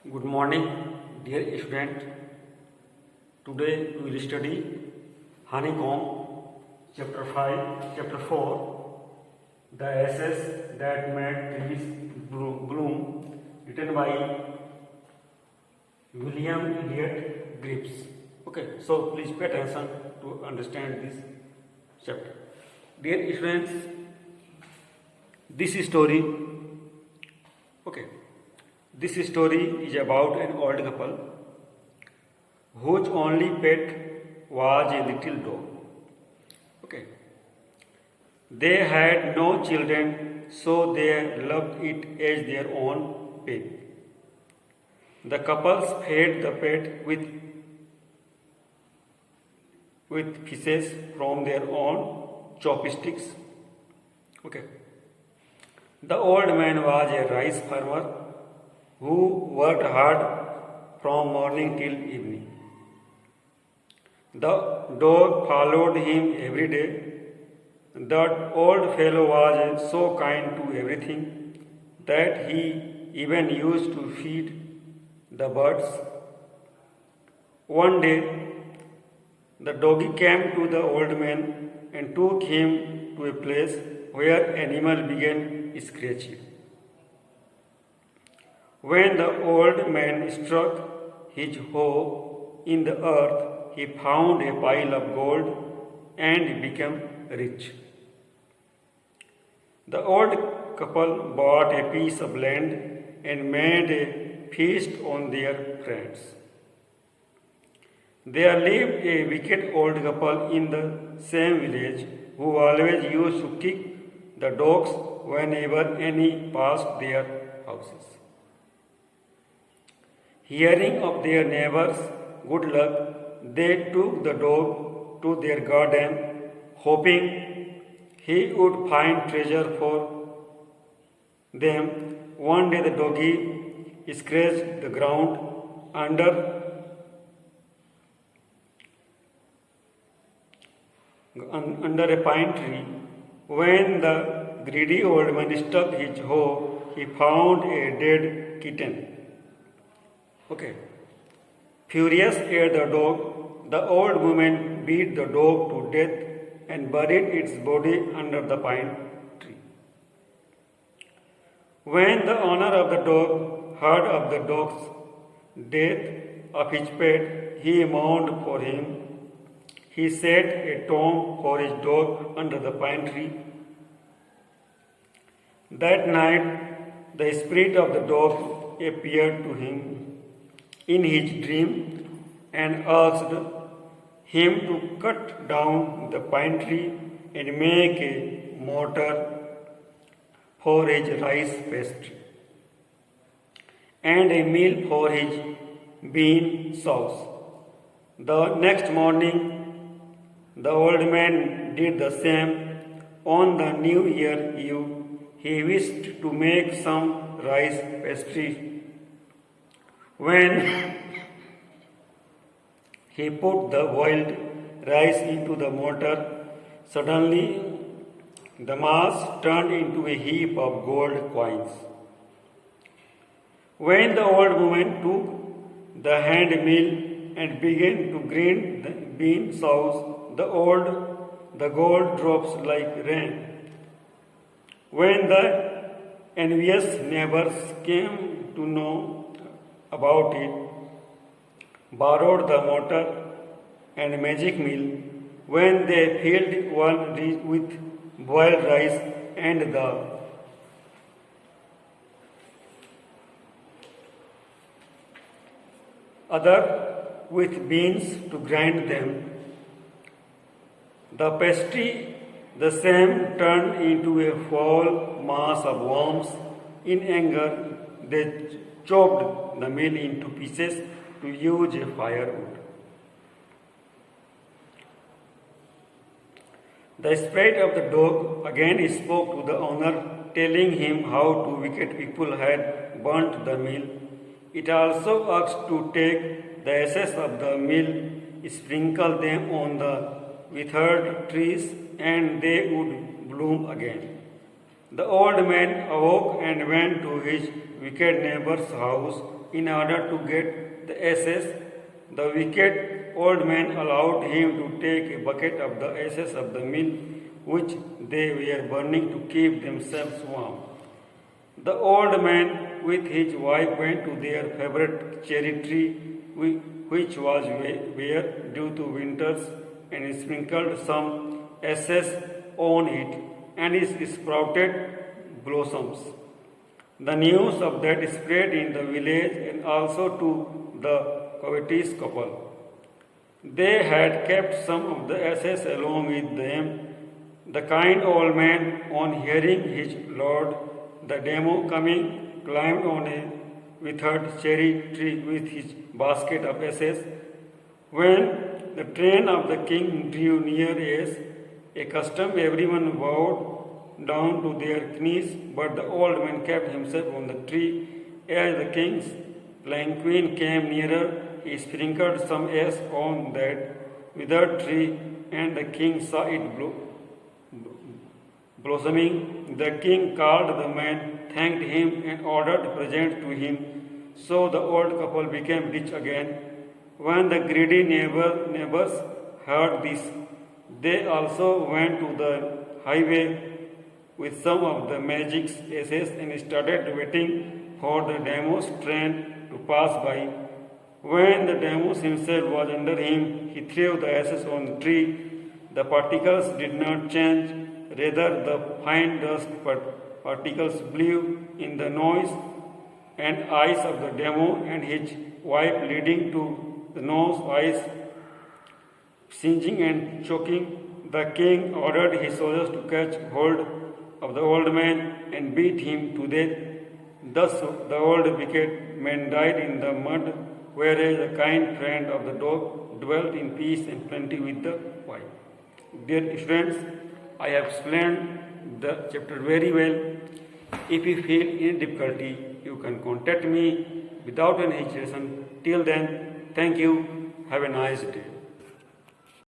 Good morning, dear student. Today we will study Honeycomb, chapter 5, chapter 4, The Ashes That Made Trees Bloom, written by William Elliot Gibbs. Okay, so please pay attention to understand this chapter. Dear students, this story, okay, this story is about an old couple whose only pet was a little dog. Okay. They had no children, so they loved it as their own pet. The couples fed the pet with fishes from their own chopsticks. Okay. The old man was a rice farmer who worked hard from morning till evening. The dog followed him every day. That old fellow was so kind to everything that he even used to feed the birds. One day, the doggy came to the old man and took him to a place where animal began scratching. When the old man struck his hoe in the earth, he found a pile of gold and became rich. The old couple bought a piece of land and made a feast on their friends. There lived a wicked old couple in the same village who always used to kick the dogs whenever any passed their houses. Hearing of their neighbors' good luck, they took the dog to their garden, hoping he would find treasure for them. One day the doggy scratched the ground under a pine tree. When the greedy old man stuck his hoe, he found a dead kitten. Okay. Furious at the dog, the old woman beat the dog to death and buried its body under the pine tree. When the owner of the dog heard of the dog's death of his pet, he mourned for him. He set a tomb for his dog under the pine tree. That night, the spirit of the dog appeared to him in his dream and asked him to cut down the pine tree and make a mortar for his rice pastry and a meal for his bean sauce. The next morning, the old man did the same. On the New Year Eve, he wished to make some rice pastry. When he put the boiled rice into the mortar, suddenly the mass turned into a heap of gold coins. When the old woman took the hand mill and began to grind the bean sauce, the gold drops like rain. When the envious neighbors came to know about it, borrowed the mortar and magic mill, when they filled one dish with boiled rice and the other with beans to grind them, the pastry the same turned into a foul mass of worms. In anger, they chopped the meal into pieces to use a firewood. The spirit of the dog again spoke to the owner, telling him how two wicked people had burnt the meal. It also asked to take the ashes of the meal, sprinkle them on the withered trees, and they would bloom again. The old man awoke and went to his wicked neighbor's house in order to get the ashes. The wicked old man allowed him to take a bucket of the ashes of the mill which they were burning to keep themselves warm. The old man with his wife went to their favorite cherry tree, which was bare due to winters, and sprinkled some ashes on it, and it sprouted blossoms. The news of that spread in the village and also to the covetous couple. They had kept some of the ashes along with them. The kind old man, on hearing his lord, the demo coming, climbed on a withered cherry tree with his basket of ashes. When the train of the king drew near as a custom, everyone bowed down to their knees, but the old man kept himself on the tree. As the king's palanquin came nearer, he sprinkled some ash on that withered tree, and the king saw it blossoming. The king called the man, thanked him, and ordered presents to him. So the old couple became rich again. When the greedy neighbors heard this, they also went to the highway with some of the magic's ashes and started waiting for the demo's train to pass by. When the demos himself was under him, he threw the ashes on the tree. The particles did not change, rather the fine dust particles blew in the nose and eyes of the demo and his wife, leading to the nose, eyes, singeing and choking. The king ordered his soldiers to catch hold of the old man and beat him to death. Thus the old wicked man died in the mud, whereas the kind friend of the dog dwelt in peace and plenty with the wife. Dear students, I have explained the chapter very well. If you feel any difficulty, you can contact me without any hesitation. Till then, thank you. Have a nice day.